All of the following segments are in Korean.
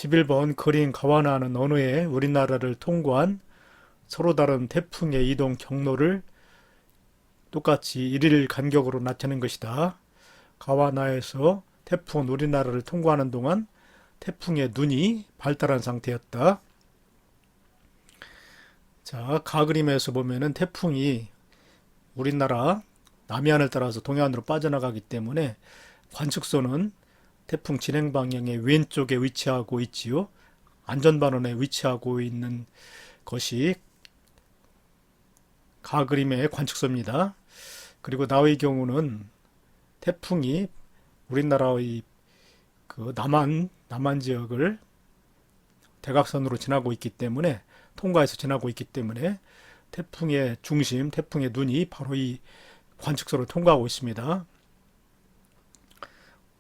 11번 그린 가와나는 어느 해 우리나라를 통과한 서로 다른 태풍의 이동 경로를 똑같이 1일 간격으로 나타낸 것이다. 가와나에서 태풍은 우리나라를 통과하는 동안 태풍의 눈이 발달한 상태였다. 자, 가그림에서 보면은 태풍이 우리나라 남해안을 따라서 동해안으로 빠져나가기 때문에 관측소는 태풍 진행 방향의 왼쪽에 위치하고 있지요. 안전반원에 위치하고 있는 것이 가그림의 관측소입니다. 그리고 나의 경우는 태풍이 우리나라의 그 남한 지역을 대각선으로 지나고 있기 때문에 통과해서 지나고 있기 때문에 태풍의 중심, 태풍의 눈이 바로 이 관측소를 통과하고 있습니다.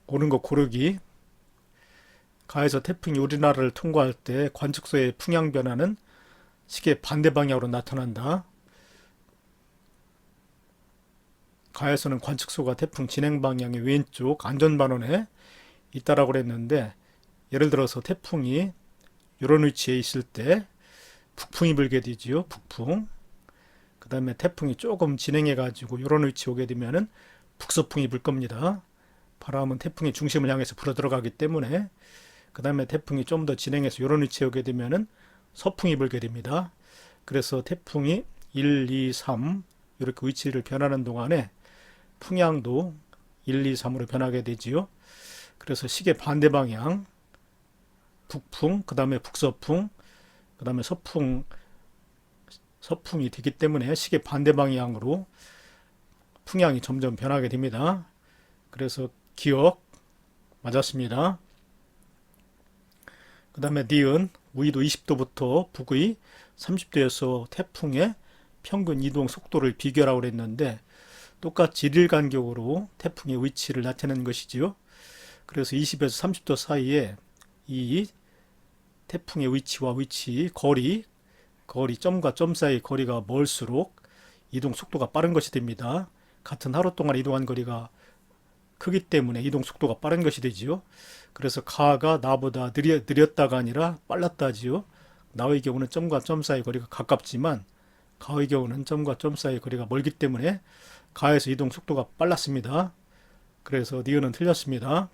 옳은 거 고르기. 가에서 태풍이 우리나라를 통과할 때 관측소의 풍향 변화는 시계 반대 방향으로 나타난다. 가에서는 관측소가 태풍 진행 방향의 왼쪽 안전반원에 있다라고 그랬는데, 예를 들어서 태풍이 이런 위치에 있을 때 북풍이 불게 되지요. 북풍. 그 다음에 태풍이 조금 진행해 가지고 이런 위치에 오게 되면은 북서풍이 불 겁니다. 바람은 태풍의 중심을 향해서 불어 들어가기 때문에. 그 다음에 태풍이 좀 더 진행해서 이런 위치에 오게 되면은 서풍이 불게 됩니다. 그래서 태풍이 1, 2, 3 이렇게 위치를 변하는 동안에 풍향도 1, 2, 3으로 변하게 되지요. 그래서 시계 반대 방향 북풍, 그 다음에 북서풍, 그 다음에 서풍이 되기 때문에 시계 반대 방향으로 풍향이 점점 변하게 됩니다. 그래서 기억 맞았습니다. 그 다음에 니은 우위도 20도부터 북위 30도에서 태풍의 평균 이동 속도를 비교하라고 그랬는데, 똑같이 1일 간격으로 태풍의 위치를 나타내는 것이지요. 그래서 20에서 30도 사이에 이 태풍의 위치와 위치, 거리, 점과 점 사이 거리가 멀수록 이동 속도가 빠른 것이 됩니다. 같은 하루 동안 이동한 거리가 크기 때문에 이동 속도가 빠른 것이 되지요. 그래서 가가 나보다 느렸다가 아니라 빨랐다지요. 나의 경우는 점과 점 사이 거리가 가깝지만 가의 경우는 점과 점 사이 거리가 멀기 때문에 가에서 이동 속도가 빨랐습니다. 그래서 니은은 틀렸습니다.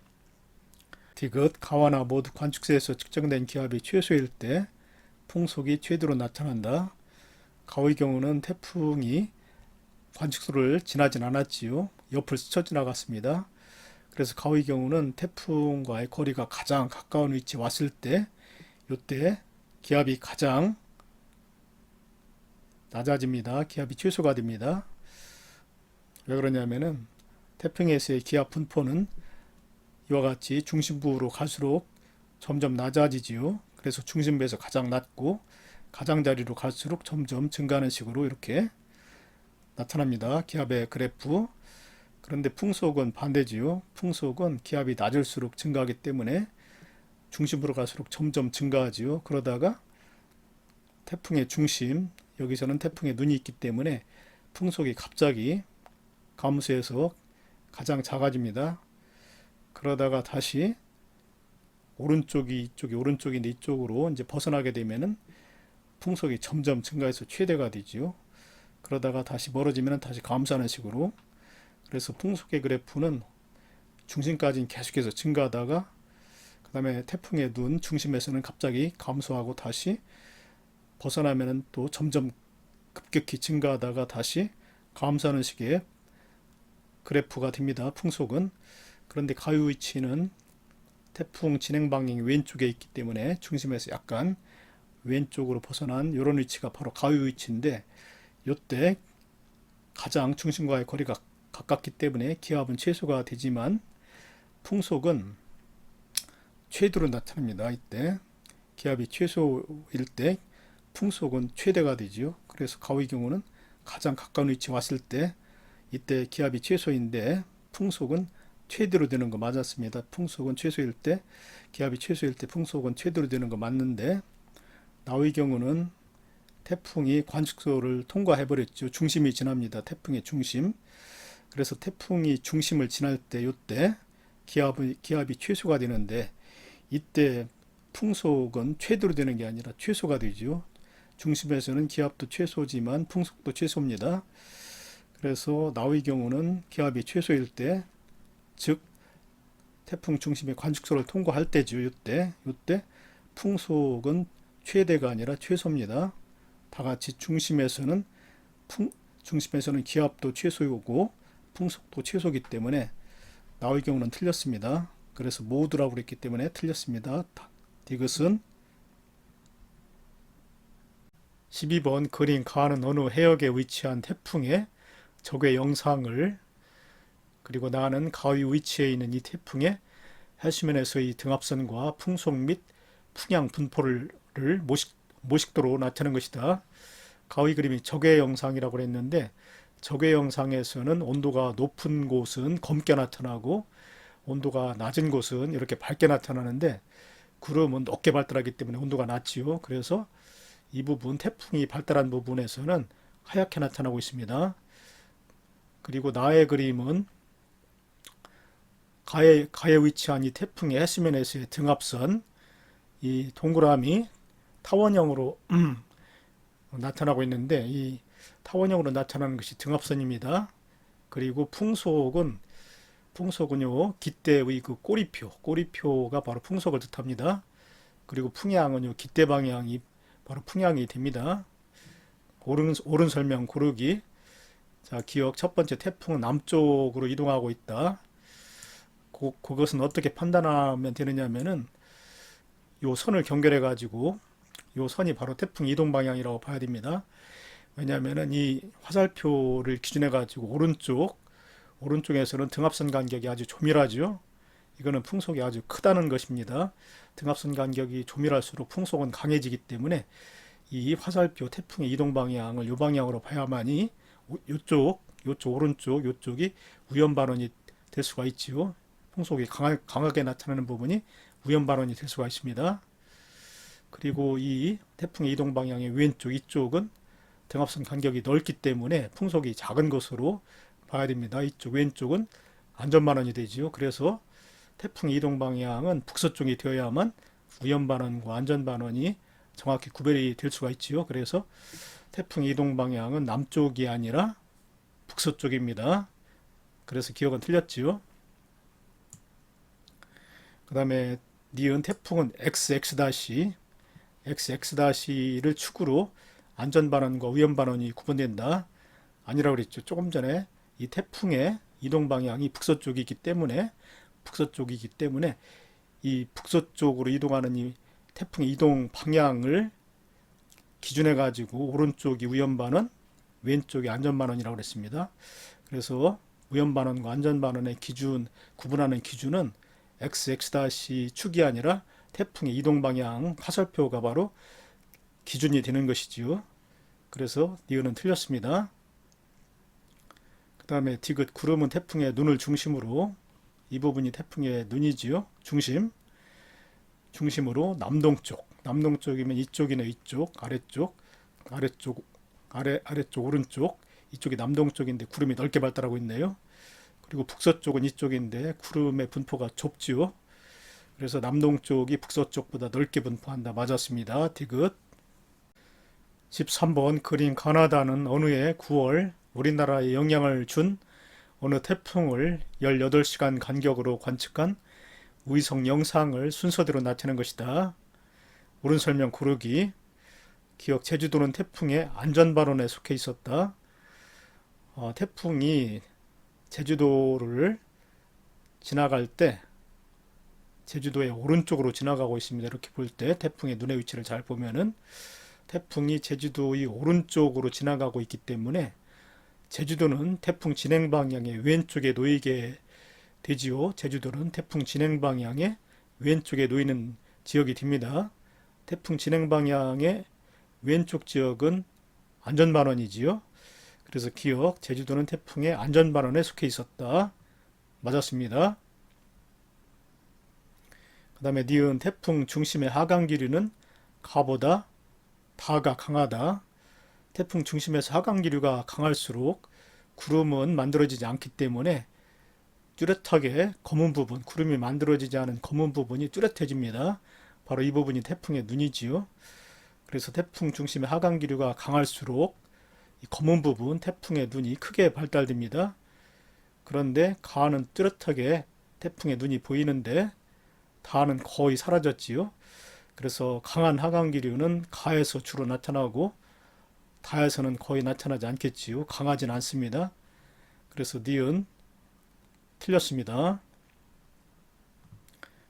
디귿, 가와나 모두 관측소에서 측정된 기압이 최소일 때 풍속이 최대로 나타난다. 가의 경우는 태풍이 관측소를 지나진 않았지요. 옆을 스쳐 지나갔습니다. 그래서 가의 경우는 태풍과의 거리가 가장 가까운 위치에 왔을 때, 이때 기압이 가장 낮아집니다. 기압이 최소가 됩니다. 왜 그러냐면은 태풍에서의 기압 분포는 이와 같이 중심부로 갈수록 점점 낮아지지요. 그래서 중심부에서 가장 낮고 가장자리로 갈수록 점점 증가하는 식으로 이렇게 나타납니다. 기압의 그래프. 그런데 풍속은 반대지요. 풍속은 기압이 낮을수록 증가하기 때문에 중심부로 갈수록 점점 증가하지요. 그러다가 태풍의 중심, 여기서는 태풍의 눈이 있기 때문에 풍속이 갑자기 감소해서 가장 작아집니다. 그러다가 다시 오른쪽인데 이쪽으로 이제 벗어나게 되면은 풍속이 점점 증가해서 최대가 되지요. 그러다가 다시 멀어지면 다시 감소하는 식으로. 그래서 풍속의 그래프는 중심까지는 계속해서 증가하다가 그 다음에 태풍의 눈 중심에서는 갑자기 감소하고 다시 벗어나면 또 점점 급격히 증가하다가 다시 감소하는 식의 그래프가 됩니다. 풍속은. 그런데 가의 위치는 태풍 진행 방향이 왼쪽에 있기 때문에 중심에서 약간 왼쪽으로 벗어난 이런 위치가 바로 가의 위치인데, 이때 가장 중심과의 거리가 가깝기 때문에 기압은 최소가 되지만 풍속은 최대로 나타납니다. 이때 기압이 최소일 때 풍속은 최대가 되지요. 그래서 가의 경우는 가장 가까운 위치에 왔을 때 이때 기압이 최소인데 풍속은 최대로 되는 거 맞았습니다. 풍속은 최소일 때, 기압이 최소일 때 풍속은 최대로 되는 거 맞는데, 나의 경우는 태풍이 관측소를 통과해버렸죠. 중심이 지납니다. 태풍의 중심. 그래서 태풍이 중심을 지날 때 이때 기압이 최소가 되는데, 이때 풍속은 최대로 되는 게 아니라 최소가 되죠. 중심에서는 기압도 최소지만 풍속도 최소입니다. 그래서 나의 경우는 기압이 최소일 때, 즉 태풍 중심의 관측소를 통과할 때죠. 이때 풍속은 최대가 아니라 최소입니다. 다 같이 중심에서는 기압도 최소이고 풍속도 최소이기 때문에 나의 경우는 틀렸습니다. 그래서 모두라고 그랬기 때문에 틀렸습니다. 이것은 12번 그림 가는 어느 해역에 위치한 태풍의 적외 영상을, 그리고 나는 가위 위치에 있는 이 태풍의 해수면에서의 등압선과 풍속 및 풍향 분포를 모식도로 나타낸 것이다. 가위 그림이 적외 영상이라고 했는데, 적외 영상에서는 온도가 높은 곳은 검게 나타나고 온도가 낮은 곳은 이렇게 밝게 나타나는데, 구름은 높게 발달하기 때문에 온도가 낮지요. 그래서 이 부분, 태풍이 발달한 부분에서는 하얗게 나타나고 있습니다. 그리고 나의 그림은 가에 위치한 이 태풍의 해수면에서의 등압선, 이 동그라미 타원형으로 나타나고 있는데, 이 타원형으로 나타나는 것이 등압선입니다. 그리고 풍속은요 깃대의 그 꼬리표가 바로 풍속을 뜻합니다. 그리고 풍향은요 깃대 방향이 바로 풍향이 됩니다. 옳은 설명 고르기. 자, 기억 첫 번째, 태풍은 남쪽으로 이동하고 있다. 그것은 어떻게 판단하면 되느냐면은 요 선을 경결해 가지고 요 선이 바로 태풍 이동 방향이라고 봐야 됩니다. 왜냐하면은 이 화살표를 기준해 가지고 오른쪽에서는 등압선 간격이 아주 조밀하죠. 이거는 풍속이 아주 크다는 것입니다. 등압선 간격이 조밀할수록 풍속은 강해지기 때문에 이 화살표 태풍의 이동 방향을 요 방향으로 봐야만이 요쪽 오른쪽 요쪽이 우연 반원이 될 수가 있지요. 풍속이 강하게 나타나는 부분이 우연 반원이 될 수가 있습니다. 그리고 이 태풍의 이동 방향의 왼쪽 이쪽은 등압선 간격이 넓기 때문에 풍속이 작은 것으로 봐야 됩니다. 이쪽 왼쪽은 안전반원이 되지요. 그래서 태풍 이동 방향은 북서쪽이 되어야만 우연반원과 안전반원이 정확히 구별이 될 수가 있지요. 그래서 태풍 이동 방향은 남쪽이 아니라 북서쪽입니다. 그래서 기억은 틀렸지요. 그 다음에 니은 태풍은 XX'를 축으로 안전반원과 우연반원이 구분된다. 아니라고 그랬죠. 조금 전에 이 태풍의 이동 방향이 북서쪽이기 때문에 이 북서쪽으로 이동하는 이 태풍의 이동 방향을 기준해 가지고 오른쪽이 우연반원, 왼쪽이 안전반원이라고 그랬습니다. 그래서 우연반원과 안전반원의 구분하는 기준은 XX- 축이 아니라 태풍의 이동 방향 화살표가 바로 기준이 되는 것이지요. 그래서 니은은 틀렸습니다. 그 다음에 디귿, 구름은 태풍의 눈을 중심으로, 이 부분이 태풍의 눈이지요. 중심으로 남동쪽이면 이쪽이네. 이쪽, 아래쪽 오른쪽, 이쪽이 남동쪽인데 구름이 넓게 발달하고 있네요. 그리고 북서쪽은 이쪽인데 구름의 분포가 좁지요. 그래서 남동쪽이 북서쪽보다 넓게 분포한다. 맞았습니다. 디귿. 13번 그림 가나다는 어느 해 9월 우리나라에 영향을 준 어느 태풍을 18시간 간격으로 관측한 위성 영상을 순서대로 나타낸 것이다. 옳은 설명 고르기. 기억, 제주도는 태풍의 안전반원에 속해 있었다. 태풍이 제주도를 지나갈 때 제주도의 오른쪽으로 지나가고 있습니다. 이렇게 볼 때 태풍의 눈의 위치를 잘 보면은 태풍이 제주도의 오른쪽으로 지나가고 있기 때문에 제주도는 태풍 진행 방향의 왼쪽에 놓이게 되지요. 제주도는 태풍 진행 방향의 왼쪽에 놓이는 지역이 됩니다. 태풍 진행 방향의 왼쪽 지역은 안전반원이지요. 그래서 기억, 제주도는 태풍의 안전반원에 속해 있었다. 맞았습니다. 그 다음에 니은 태풍 중심의 하강 기류는 가보다 다가 강하다. 태풍 중심에서 하강 기류가 강할수록 구름은 만들어지지 않기 때문에 뚜렷하게 검은 부분, 구름이 만들어지지 않은 검은 부분이 뚜렷해집니다. 바로 이 부분이 태풍의 눈이지요. 그래서 태풍 중심의 하강 기류가 강할수록 이 검은 부분 태풍의 눈이 크게 발달됩니다. 그런데 가는 뚜렷하게 태풍의 눈이 보이는데 다는 거의 사라졌지요. 그래서 강한 하강 기류는 가에서 주로 나타나고 다에서는 거의 나타나지 않겠지요. 강하진 않습니다. 그래서 니은 틀렸습니다.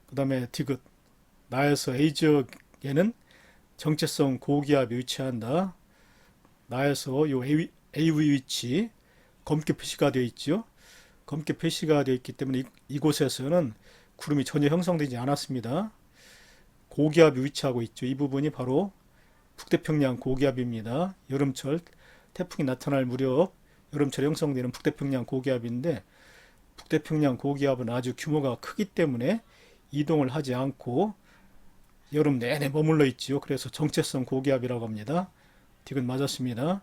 그 다음에 디귿 나에서 A 지역에는 정체성 고기압이 위치한다. 나에서 요 A 위치 검게 표시가 되어 있죠. 검게 표시가 되어 있기 때문에 이곳에서는 구름이 전혀 형성되지 않았습니다. 고기압이 위치하고 있죠. 이 부분이 바로 북태평양 고기압입니다. 여름철 태풍이 나타날 무렵 여름철에 형성되는 북태평양 고기압인데 북태평양 고기압은 아주 규모가 크기 때문에 이동을 하지 않고 여름 내내 머물러 있지요. 그래서 정체성 고기압이라고 합니다. 디귿 맞았습니다.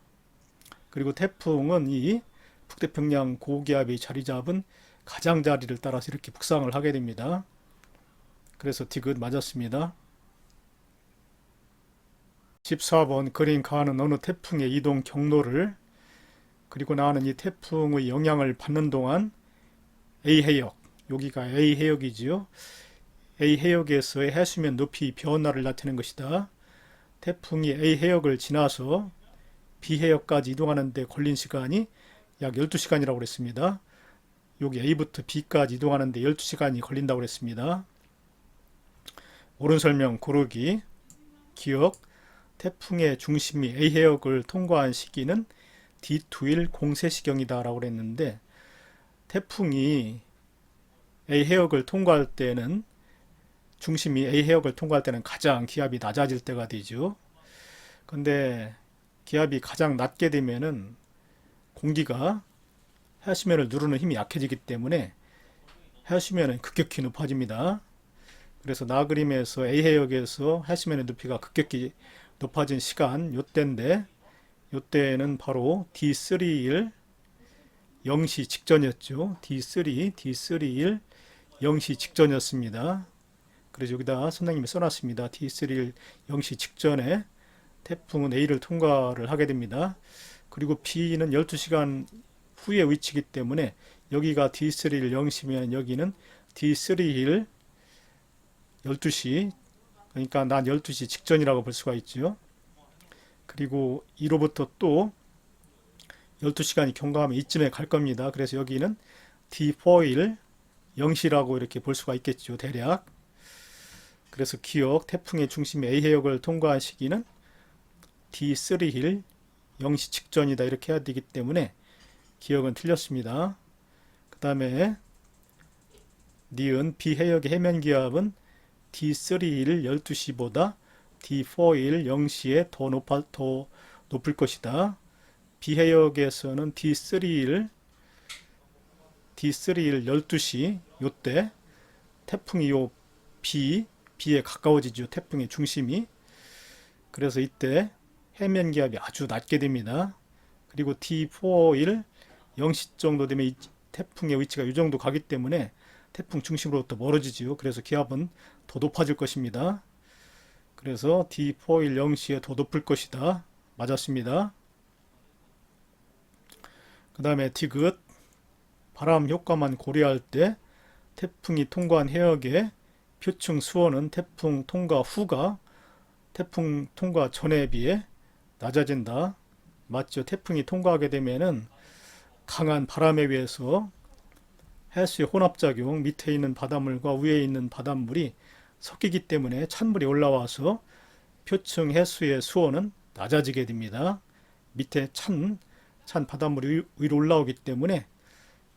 그리고 태풍은 이 북태평양 고기압이 자리 잡은 가장자리를 따라서 이렇게 북상을 하게 됩니다. 그래서 디귿 맞았습니다. 14번 그린 가는 어느 태풍의 이동 경로를 그리고 나는 이 태풍의 영향을 받는 동안 A해역, 여기가 A해역이지요. A해역에서의 해수면 높이 변화를 나타내는 것이다. 태풍이 A해역을 지나서 B해역까지 이동하는 데 걸린 시간이 약 12시간이라고 그랬습니다. 여기 A부터 B까지 이동하는 데 12시간이 걸린다고 그랬습니다. 옳은 설명 고르기 기억 태풍의 중심이 A해역을 통과한 시기는 D2일 공세시경이다 라고 그랬는데 태풍이 A해역을 통과할 때는 중심이 A해역을 통과할 때는 가장 기압이 낮아질 때가 되죠. 근데 기압이 가장 낮게 되면은 공기가 해수면을 누르는 힘이 약해지기 때문에 해수면은 급격히 높아집니다. 그래서 나그림에서 A해역에서 해수면의 높이가 급격히 높아진 시간 요때인데 요때는 바로 D3일 0시 직전이었죠. D3일 0시 직전이었습니다. 그래서 여기다 선생님이 써놨습니다. D3일 0시 직전에 태풍은 A를 통과를 하게 됩니다. 그리고 B는 12시간 후에 위치이기 때문에 여기가 D3일 0시면 여기는 D3일 12시 그러니까 낮 12시 직전이라고 볼 수가 있죠. 그리고 이로부터 또 12시간이 경과하면 이쯤에 갈 겁니다. 그래서 여기는 D4일 0시라고 이렇게 볼 수가 있겠죠. 대략. 그래서 기억 태풍의 중심이 A해역을 통과한 시기는 D3일 0시 직전이다 이렇게 해야 되기 때문에 기억은 틀렸습니다. 그 다음에 니은 B해역의 해면기압은 D3일 12시보다 D4일 0시에 더 높을 것이다. B해역에서는 D3일 12시 요때 태풍이 요 B에 가까워지죠. 태풍의 중심이. 그래서 이때 해면기압이 아주 낮게 됩니다. 그리고 D4일 0시 정도 되면 이 태풍의 위치가 이 정도 가기 때문에 태풍 중심으로부터 멀어지지요. 그래서 기압은 더 높아질 것입니다. 그래서 D4일 0시에 더 높을 것이다. 맞았습니다. 그 다음에 디귿 바람 효과만 고려할 때 태풍이 통과한 해역의 표층 수온은 태풍 통과 후가 태풍 통과 전에 비해 낮아진다. 맞죠? 태풍이 통과하게 되면은 강한 바람에 의해서 해수의 혼합작용 밑에 있는 바닷물과 위에 있는 바닷물이 섞이기 때문에 찬물이 올라와서 표층 해수의 수온은 낮아지게 됩니다. 밑에 찬 바닷물이 위로 올라오기 때문에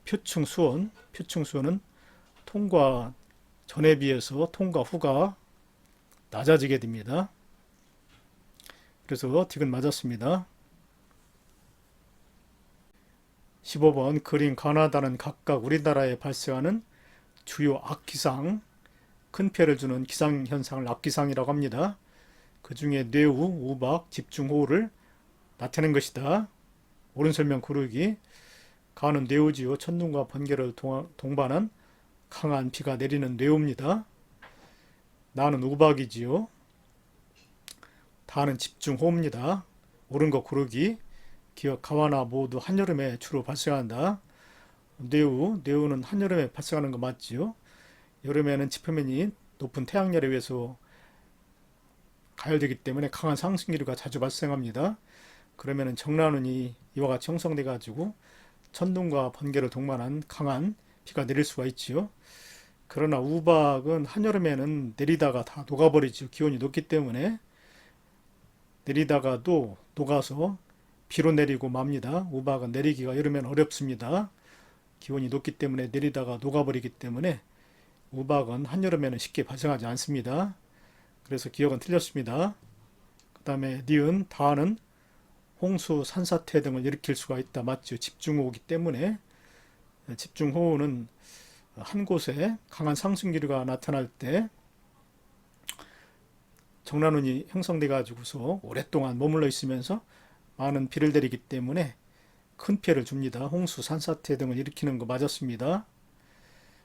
표층 수온은 통과 전에 비해서 통과 후가 낮아지게 됩니다. 그래서 디귿 맞았습니다. 15번 그린 가나다는 각각 우리나라에 발생하는 주요 악기상, 큰 피해를 주는 기상현상을 악기상이라고 합니다. 그 중에 뇌우, 우박, 집중호우를 나타낸 것이다. 옳은 설명 고르기. 가는 뇌우지요. 천둥과 번개를 동반한 강한 비가 내리는 뇌우입니다. 나는 우박이지요. 다는 집중호우입니다. 옳은 거 고르기. 기억, 가와나 모두 한여름에 주로 발생한다. 네우는 한여름에 발생하는 거 맞지요? 여름에는 지표면이 높은 태양열에 의해서 가열되기 때문에 강한 상승기류가 자주 발생합니다. 그러면은 정란운이 이와 같이 형성돼 가지고 천둥과 번개를 동반한 강한 비가 내릴 수가 있지요. 그러나 우박은 한여름에는 내리다가 다 녹아버리죠. 기온이 높기 때문에 내리다가도 녹아서 비로 내리고 맙니다. 우박은 내리기가 여름에는 어렵습니다. 기온이 높기 때문에 내리다가 녹아버리기 때문에 우박은 한여름에는 쉽게 발생하지 않습니다. 그래서 기억은 틀렸습니다. 그 다음에 니은, 다는 홍수, 산사태 등을 일으킬 수가 있다. 맞죠? 집중호우기 때문에. 집중호우는 한 곳에 강한 상승기류가 나타날 때 정란운이 형성돼 가지고서 오랫동안 머물러 있으면서 많은 비를 내리기 때문에 큰 피해를 줍니다. 홍수, 산사태 등을 일으키는 거 맞았습니다.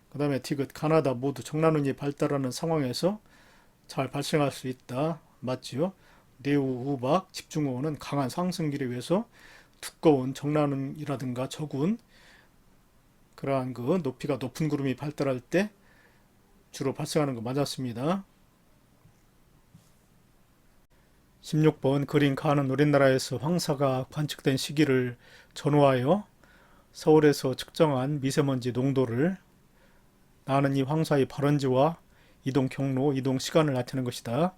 그 다음에 디귿, 가나다 모두 정란운이 발달하는 상황에서 잘 발생할 수 있다. 맞지요? 네우, 우박, 집중호우는 강한 상승기류에 의해서 두꺼운 정란운이라든가 저군, 그러한 그 높이가 높은 구름이 발달할 때 주로 발생하는 거 맞았습니다. 16번 그린 가는 우리나라에서 황사가 관측된 시기를 전후하여 서울에서 측정한 미세먼지 농도를 나는 이 황사의 발원지와 이동 경로, 이동 시간을 나타내는 것이다.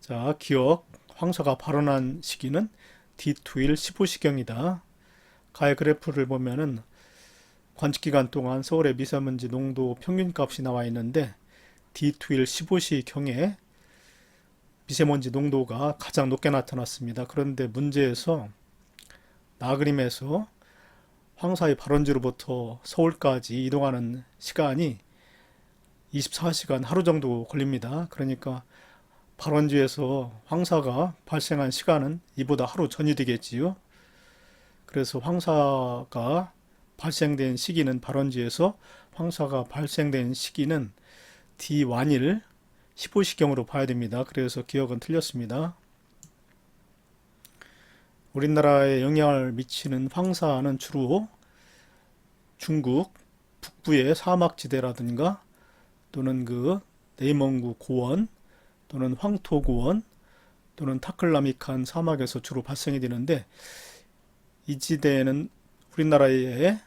자, 기억. 황사가 발원한 시기는 D2일 15시경이다. 가의 그래프를 보면은 관측기간 동안 서울의 미세먼지 농도 평균값이 나와 있는데 D2일 15시경에 미세먼지 농도가 가장 높게 나타났습니다. 그런데 문제에서 나그림에서 황사의 발원지로부터 서울까지 이동하는 시간이 24시간 하루 정도 걸립니다. 그러니까 발원지에서 황사가 발생한 시간은 이보다 하루 전이 되겠지요. 그래서 황사가 발생된 시기는 발원지에서 황사가 발생된 시기는 D1일 15시경으로 봐야 됩니다. 그래서 기억은 틀렸습니다. 우리나라에 영향을 미치는 황사는 주로 중국 북부의 사막지대라든가 또는 그 네이멍구 고원 또는 황토 고원 또는 타클라미칸 사막에서 주로 발생이 되는데 이 지대는 우리나라에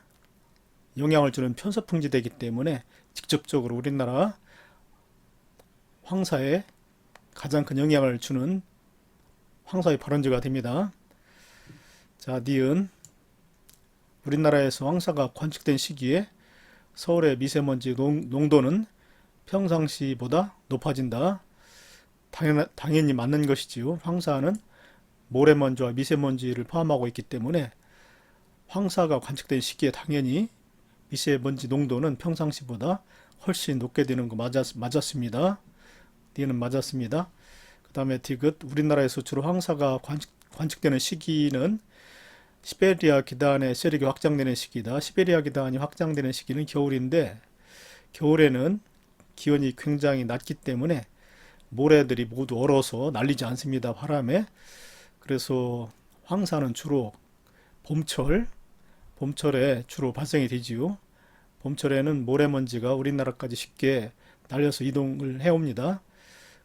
영향을 주는 편서풍지대이기 때문에 직접적으로 우리나라 황사에 가장 큰 영향을 주는 황사의 발원지가 됩니다. 자, 니은. 우리나라에서 황사가 관측된 시기에 서울의 미세먼지 농도는 평상시보다 높아진다. 당연히 맞는 것이지요. 황사는 모래먼지와 미세먼지를 포함하고 있기 때문에 황사가 관측된 시기에 당연히 미세먼지 농도는 평상시보다 훨씬 높게 되는 거 맞았습니다. 니는 맞았습니다. 그 다음에 디귿. 우리나라에서 주로 황사가 관측되는 시기는 시베리아 기단의 세력이 확장되는 시기다. 시베리아 기단이 확장되는 시기는 겨울인데 겨울에는 기온이 굉장히 낮기 때문에 모래들이 모두 얼어서 날리지 않습니다. 바람에. 그래서 황사는 주로 봄철에 주로 발생이 되지요. 봄철에는 모래먼지가 우리나라까지 쉽게 날려서 이동을 해옵니다.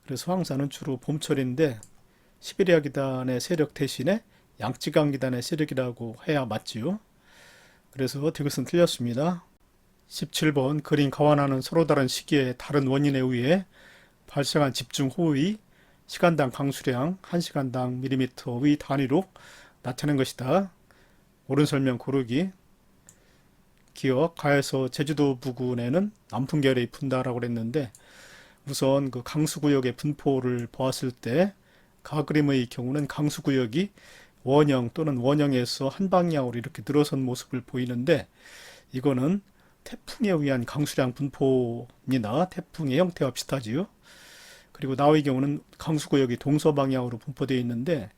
그래서 황사는 주로 봄철인데 시베리아 기단의 세력 대신에 양쯔강 기단의 세력이라고 해야 맞지요. 그래서 디귿은 틀렸습니다. 17번 그린 가와나는 서로 다른 시기에 다른 원인에 의해 발생한 집중호우의 시간당 강수량 1시간당 밀리미터의 단위로 나타낸 것이다. 옳은 설명 고르기. 기억. 가에서 제주도 부근에는 남풍계열이 분다라고 그랬는데 우선 그 강수구역의 분포를 보았을 때 가그림의 경우는 강수구역이 원형 또는 원형에서 한 방향으로 이렇게 늘어선 모습을 보이는데 이거는 태풍에 의한 강수량 분포입니다. 태풍의 형태와 비슷하지요. 그리고 나의 경우는 강수구역이 동서방향으로 분포되어 있는데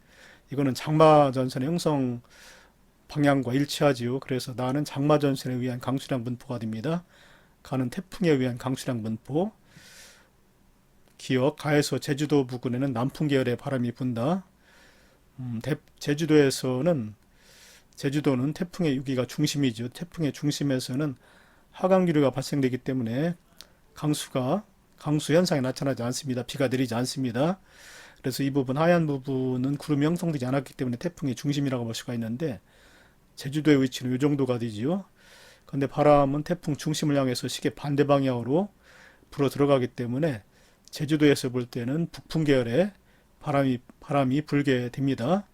이거는 장마전선의 형성 방향과 일치하지요. 그래서 나는 장마전선에 의한 강수량 분포가 됩니다. 가는 태풍에 의한 강수량 분포. 기억, 가에서 제주도 부근에는 남풍 계열의 바람이 분다. 제주도는 태풍의 유기가 중심이죠. 태풍의 중심에서는 하강기류가 발생되기 때문에 강수 현상이 나타나지 않습니다. 비가 내리지 않습니다. 그래서 이 부분, 하얀 부분은 구름이 형성되지 않았기 때문에 태풍의 중심이라고 볼 수가 있는데, 제주도의 위치는 이 정도가 되지요. 그런데 바람은 태풍 중심을 향해서 시계 반대 방향으로 불어 들어가기 때문에 제주도에서 볼 때는 북풍 계열의 바람이 불게 됩니다.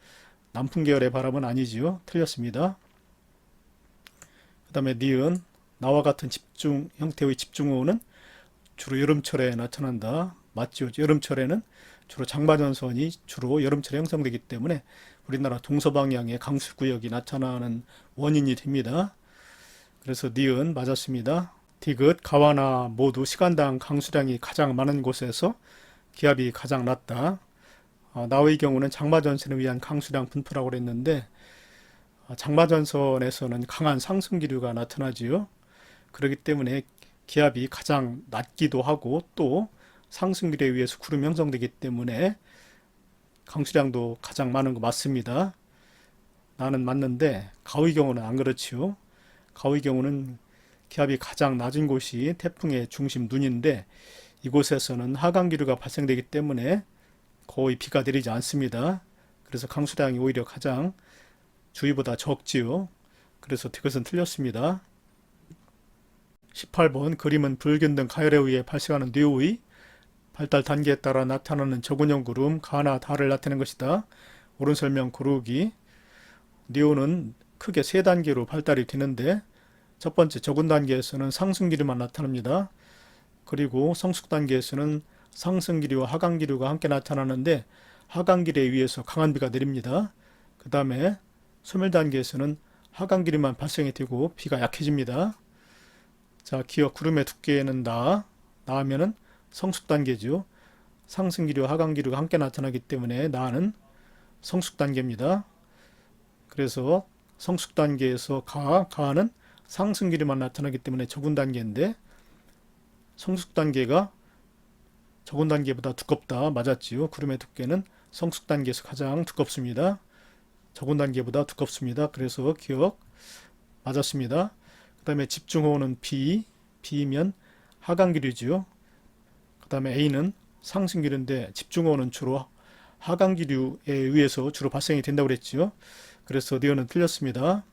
남풍 계열의 바람은 아니지요. 틀렸습니다. 그 다음에 니은, 나와 같은 형태의 집중호우는 주로 여름철에 나타난다. 맞죠? 여름철에는 주로 장마전선이 주로 여름철에 형성되기 때문에 우리나라 동서방향의 강수구역이 나타나는 원인이 됩니다. 그래서 니은 맞았습니다. 디귿, 가와나 모두 시간당 강수량이 가장 많은 곳에서 기압이 가장 낮다. 나의 경우는 장마전선에 의한 강수량 분포라고 그랬는데, 장마전선에서는 강한 상승기류가 나타나지요. 그렇기 때문에 기압이 가장 낮기도 하고, 또 상승기류에 의해서 구름이 형성되기 때문에 강수량도 가장 많은 거 맞습니다. 나는 맞는데 가의 경우는 안 그렇지요. 가의 경우는 기압이 가장 낮은 곳이 태풍의 중심 눈인데, 이곳에서는 하강기류가 발생되기 때문에 거의 비가 내리지 않습니다. 그래서 강수량이 오히려 가장 주위보다 적지요. 그래서 이것은 틀렸습니다. 18번 그림은 불균등 가열에 의해 발생하는 뇌의 발달 단계에 따라 나타나는 저근형 구름 가나 다를 나타내는 것이다. 옳은 설명 고르기. 뇌는 크게 세 단계로 발달이 되는데, 첫 번째 저근 단계에서는 상승기류만 나타납니다. 그리고 성숙 단계에서는 상승기류와 하강기류가 함께 나타나는데, 하강기류에 의해서 강한 비가 내립니다. 그 다음에 소멸 단계에서는 하강기류만 발생이 되고 비가 약해집니다. 자, 기억 구름의 두께는 나하면은 성숙 단계죠. 상승기류, 하강기류가 함께 나타나기 때문에 나는 성숙 단계입니다. 그래서 성숙 단계에서 가는 상승기류만 나타나기 때문에 저근 단계인데, 성숙 단계가 저근 단계보다 두껍다. 맞았지요. 구름의 두께는 성숙 단계에서 가장 두껍습니다. 저근 단계보다 두껍습니다. 그래서 기억 맞았습니다. 그 다음에 집중호우는 B면 하강기류지요. 그 다음에 A는 상승기류인데, 집중호우는 주로 하강기류에 의해서 주로 발생이 된다고 그랬지요. 그래서 니은은 틀렸습니다.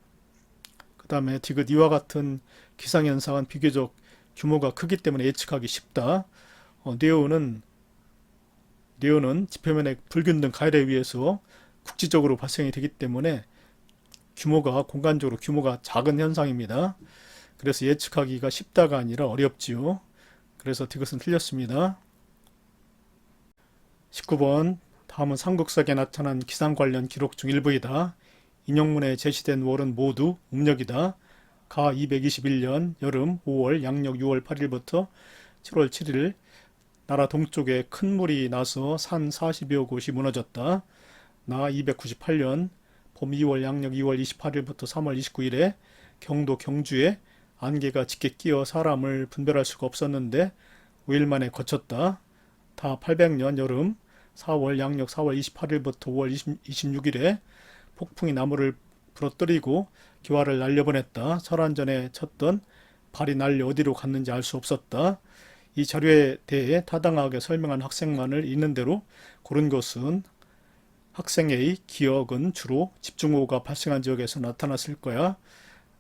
그 다음에 디귿, 이와 같은 기상현상은 비교적 규모가 크기 때문에 예측하기 쉽다. 니은은 지표면의 불균등 가열에 의해서 국지적으로 발생이 되기 때문에 공간적으로 규모가 작은 현상입니다. 그래서 예측하기가 쉽다가 아니라 어렵지요. 그래서 디귿은 틀렸습니다. 19번 다음은 삼국사기에 나타난 기상 관련 기록 중 일부이다. 인용문에 제시된 월은 모두 음력이다. 가 221년 여름 5월 양력 6월 8일부터 7월 7일 나라 동쪽에 큰 물이 나서 산 40여 곳이 무너졌다. 나 298년 봄 2월 양력 2월 28일부터 3월 29일에 경도 경주에 안개가 짙게 끼어 사람을 분별할 수가 없었는데 5일 만에 거쳤다. 다 800년 여름 4월 양력 4월 28일부터 5월 26일에 폭풍이 나무를 부러뜨리고 기와를 날려보냈다. 설한전에 쳤던 발이 날려 어디로 갔는지 알 수 없었다. 이 자료에 대해 타당하게 설명한 학생만을 있는 대로 고른 것은 학생의 기억은 주로 집중호우가 발생한 지역에서 나타났을 거야.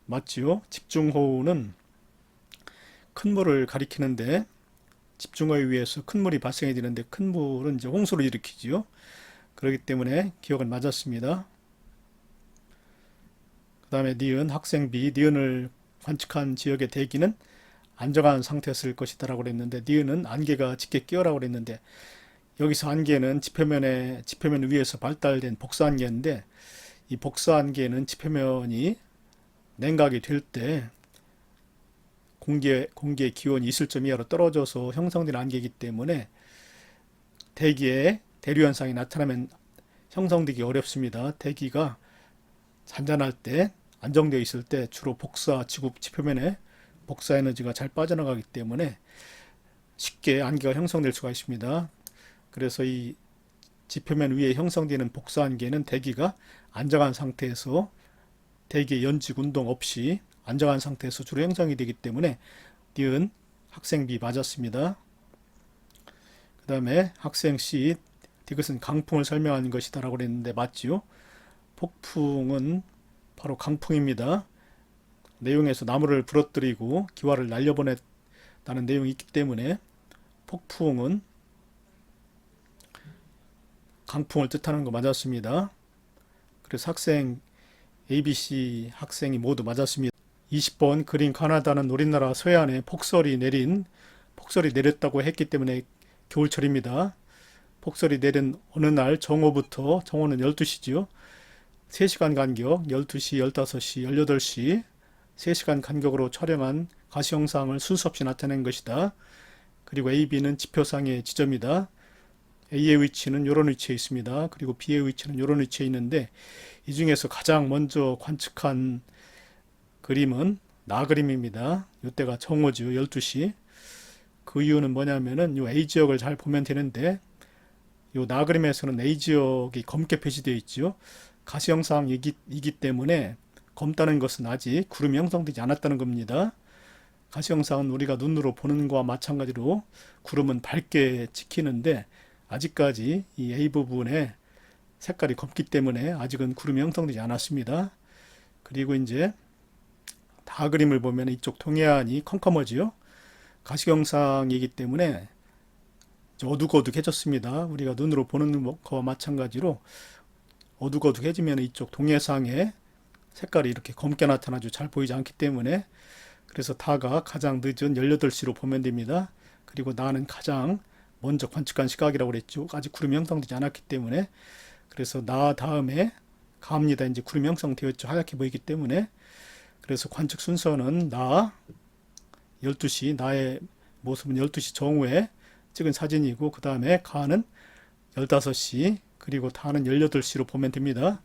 맞지요? 집중호우는 큰 물을 가리키는데, 집중호우에 의해서 큰 물이 발생이 되는데, 큰 물은 이제 홍수를 일으키지요. 그렇기 때문에 기억은 맞았습니다. 그 다음에 니은, 학생 B, 니은을 관측한 지역의 대기는 안정한 상태였을 것이다 라고 그랬는데, 니은은 안개가 짙게 끼어라고 그랬는데, 여기서 안개는 지표면 위에서 발달된 복사안개인데, 이 복사안개는 지표면이 냉각이 될 때 공기의 기온이 있을 점 이하로 떨어져서 형성된 안개이기 때문에 대기에 대류 현상이 나타나면 형성되기 어렵습니다. 대기가 잔잔할 때, 안정되어 있을 때 주로 지구 지표면에 복사 에너지가 잘 빠져나가기 때문에 쉽게 안개가 형성될 수가 있습니다. 그래서 이 지표면 위에 형성되는 복사 안개는 대기가 안정한 상태에서 대기 연직 운동 없이 안정한 상태에서 주로 형성이 되기 때문에 니은 학생 B 맞았습니다. 그 다음에 학생 C, 이것은 강풍을 설명하는 것이다 라고 그랬는데 맞지요? 폭풍은 바로 강풍입니다. 내용에서 나무를 부러뜨리고 기와를 날려보냈다는 내용이 있기 때문에 폭풍은 강풍을 뜻하는 거 맞았습니다. 그래서 학생 ABC 학생이 모두 맞았습니다. 20번 그린 가나다는 우리나라 서해안에 폭설이 내렸다고 했기 때문에 겨울철입니다. 폭설이 내린 어느 날 정오부터, 정오는 12시지요. 3시간 간격 12시, 15시, 18시 3시간 간격으로 촬영한 가시 영상을 순서 없이 나타낸 것이다. 그리고 A, B는 지표상의 지점이다. A의 위치는 이런 위치에 있습니다. 그리고 B의 위치는 이런 위치에 있는데 이 중에서 가장 먼저 관측한 그림은 나 그림입니다. 이때가 정오죠. 12시. 그 이유는 뭐냐면은 이 A 지역을 잘 보면 되는데 이 나 그림에서는 A 지역이 검게 표시되어 있죠. 가시 영상이기 때문에 검다는 것은 아직 구름이 형성되지 않았다는 겁니다. 가시 영상은 우리가 눈으로 보는 것과 마찬가지로 구름은 밝게 찍히는데 아직까지 이 A 부분에 색깔이 검기 때문에 아직은 구름이 형성되지 않았습니다. 그리고 이제 다 그림을 보면 이쪽 동해안이 컴컴하지요. 가시경상이기 때문에 어둑어둑해졌습니다. 우리가 눈으로 보는 것과 마찬가지로 어둑어둑해지면 이쪽 동해상에 색깔이 이렇게 검게 나타나죠. 잘 보이지 않기 때문에. 그래서 다가 가장 늦은 18시로 보면 됩니다. 그리고 나는 가장 먼저 관측한 시각이라고 그랬죠. 아직 구름이 형성되지 않았기 때문에. 그래서 나 다음에 가입니다. 이제 구름이 형성되었죠. 하얗게 보이기 때문에. 그래서 관측 순서는 나 12시, 나의 모습은 12시 정오에 찍은 사진이고 그 다음에 가는 15시 그리고 다는 18시로 보면 됩니다.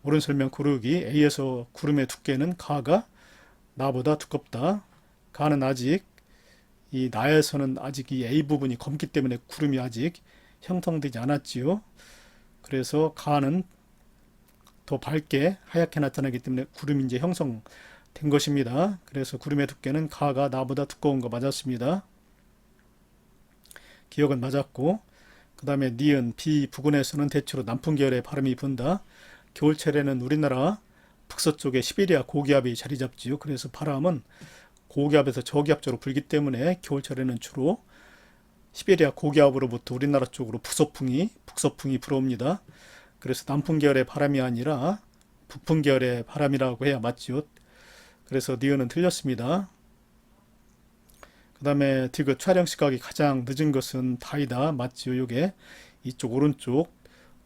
옳은 설명 고르기 A에서 구름의 두께는 가가 나보다 두껍다. 가는 아직 이 나에서는 아직 이 A 부분이 검기 때문에 구름이 아직 형성되지 않았지요. 그래서 가는 더 밝게 하얗게 나타나기 때문에 구름이 이제 형성된 것입니다. 그래서 구름의 두께는 가가 나보다 두꺼운 거 맞았습니다. 기억은 맞았고 그 다음에 니은 B 부근에서는 대체로 남풍 계열의 바람이 분다. 겨울철에는 우리나라 북서쪽에 시베리아 고기압이 자리 잡지요. 그래서 바람은 고기압에서 저기압적으로 불기 때문에 겨울철에는 주로 시베리아 고기압으로부터 우리나라 쪽으로 북서풍이 불어옵니다. 그래서 남풍 계열의 바람이 아니라 북풍 계열의 바람이라고 해야 맞지요. 그래서 니은은 틀렸습니다. 그 다음에 디귿 촬영 시각이 가장 늦은 것은 다이다. 맞지요. 요게 이쪽 오른쪽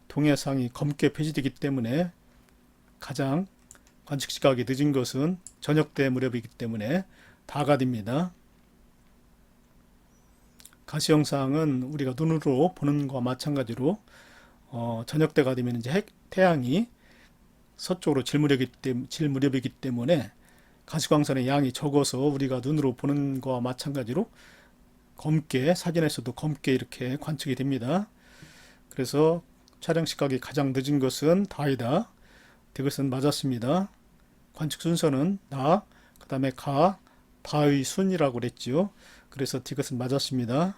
동해상이 검게 표시되기 때문에 가장 관측 시각이 늦은 것은 저녁 때 무렵이기 때문에 다가 됩니다. 가시 영상은 우리가 눈으로 보는 것과 마찬가지로 저녁 때가 되면 이제 태양이 서쪽으로 질 무렵이기 때문에 가시광선의 양이 적어서 우리가 눈으로 보는 것과 마찬가지로 검게 사진에서도 검게 이렇게 관측이 됩니다. 그래서 촬영 시각이 가장 늦은 것은 다이다. 이것은 맞았습니다. 관측 순서는 나, 그 다음에 가, 다의 순이라고 그랬지요. 그래서 이것은 맞았습니다.